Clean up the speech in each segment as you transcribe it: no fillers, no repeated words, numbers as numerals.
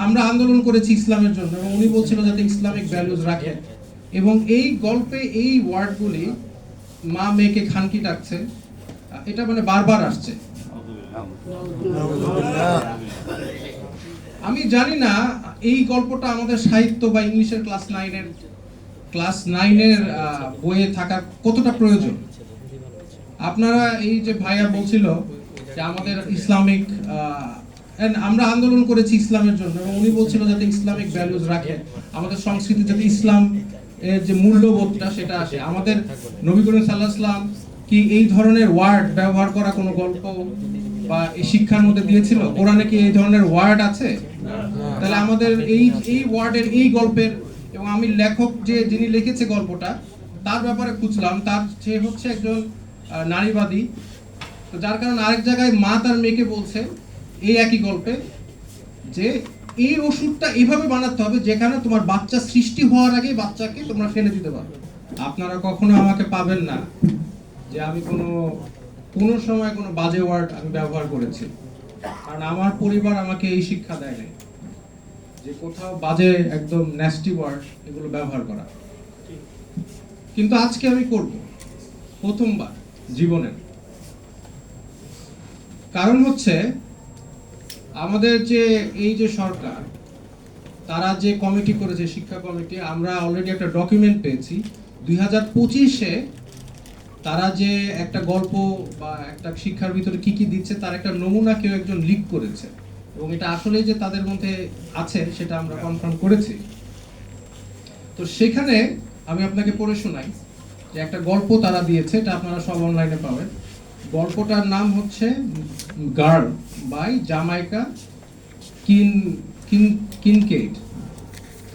আমরা আন্দোলন করেছি ইসলামের জন্য, এবং উনি বলছিল যাতে ইসলামিক ভ্যালুজ রাখে। এবং এই গল্পে এই ওয়ার্ডগুলি মা মেয়েকে খানকি ডাকছে, এটা মানে বারবার আসছে। আমি জানি না এই গল্পটা আমাদের সাহিত্য বা ইংলিশের ক্লাস নাইনের বইয়ে থাকা কতটা প্রয়োজন। আপনারা এই যে ভাইয়া বলছিল যে আমাদের ইসলামিক আমরা আন্দোলন করেছি ইসলামের জন্য, এবং উনি বলছিল যাতে ইসলামিক ভ্যালুজ রাখে, আমাদের সংস্কৃতি যাতে ইসলাম এর যে মূল্যবোধটা সেটা আসে। আমাদের নবী করিম সাল্লাল্লাহু আলাইহি ওয়াসাল্লাম কি এই ধরনের ওয়ার্ড ব্যবহার করা কোনো গল্প বা এই শিক্ষার মধ্যে দিয়েছিল? কোরআনে কি এই ধরনের ওয়ার্ড আছে? তাহলে আমাদের এই ওয়ার্ডের এই গল্পের, এবং আমি লেখক যিনি লিখেছে গল্পটা তার ব্যাপারে খুঁজলাম, সে হচ্ছে একজন নারীবাদী। তো যার কারণে আরেক জায়গায় মা তার মেয়েকে বলছে এই একই গল্পে যে এই ওষুধটা এভাবে বানাতে হবে যেখানে তোমার বাচ্চা সৃষ্টি হওয়ার আগে বাচ্চাকে তোমরা ফেলে দিতে পারবে। আপনারা কখনো আমাকে পাবেন না যে আমি কোনো সময় কোনো বাজে ওয়ার্ড আমি ব্যবহার করেছি, কারণ আমার পরিবার আমাকে এই শিক্ষা দেয় নাই যে কোথাও বাজে একদম ন্যাস্টি ওয়ার্ড এগুলো ব্যবহার করা। কিন্তু আজকে আমি করব, প্রথমবার জীবনের। কারণ হচ্ছে আমাদের যে এই যে সরকার, তারা যে কমিটি করেছে শিক্ষা কমিটি, আমরা অলরেডি একটা ডকুমেন্ট পেয়েছি 2025-এ তারা যে একটা গল্প বা একটা শিক্ষার ভিতরে কি কি দিচ্ছে তার একটা নমুনা কেউ একজন লিক করেছে, এবং এটা আসলে যে তাদের মধ্যে আছে সেটা আমরা কনফার্ম করেছি। তো সেখানে আমি আপনাকে পড়ে শোনাই যে একটা গল্প তারা দিয়েছে, এটা আপনারা সব অনলাইনে পাবেন। গল্পটার নাম হচ্ছে গার্ল বাই জামাইকা কিনকেড,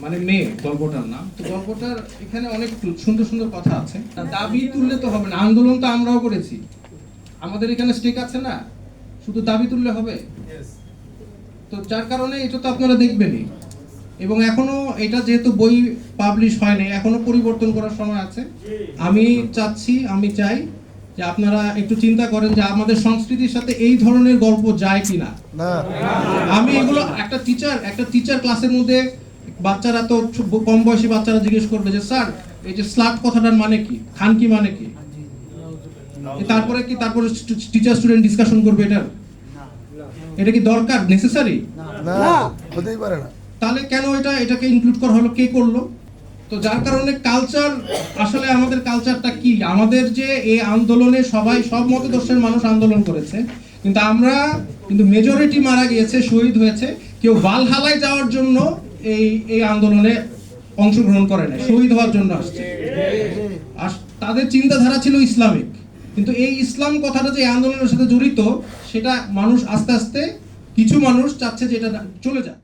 মানে মেয়ে গল্পটার নাম। তো গল্পটার এখানে অনেক সুন্দর সুন্দর কথা আছে। দাবি তুললে তো হবে না, আন্দোলন তো আমরাও করেছি, আমাদের এখানে স্টেক আছে না, শুধু দাবি তুললে হবে? তো যার কারণে এটা তো আপনারা দেখবেনই, এবং এখনো এটা যেহেতু বই পাবলিশ হয়নি, এখনো পরিবর্তন করার সময় আছে। আমি চাই যে আপনারা একটু চিন্তা করেন যে আমাদের সংস্কৃতির সাথে এই ধরনের গল্প যায় কিনা। আমি এগুলো একটা টিচার ক্লাসের মধ্যে বাচ্চারা তো কম বয়সী বাচ্চারা জিজ্ঞেস করবে যে স্যার এই যে স্লাট কথাটার মানে কি, খানকি মানে কি, তারপরে টিচার স্টুডেন্ট ডিসকাশন করবে এটা কি দরকার, নেসেসারি? না, হতেই পারে না। তাহলে কেন এটাকে ইনক্লুড করা হলো, কে করলো? তো যার কারণে কালচার, আসলে আমাদের কালচারটা কি, আমাদের যে এই আন্দোলনে সব মতদর্শের মানুষ আন্দোলন করেছে, কিন্তু মেজরিটি মারা গিয়েছে, শহীদ হয়েছে। কেউ ভালহালায় যাওয়ার জন্য এই আন্দোলনে অংশগ্রহণ করে না, শহীদ হওয়ার জন্য আসছে। আর তাদের চিন্তাধারা ছিল ইসলামিক, কিন্তু এই ইসলাম কথাটা যে আন্দোলনের সাথে জড়িত সেটা মানুষ আস্তে আস্তে কিছু মানুষ চাচ্ছে যে এটা চলে যায়।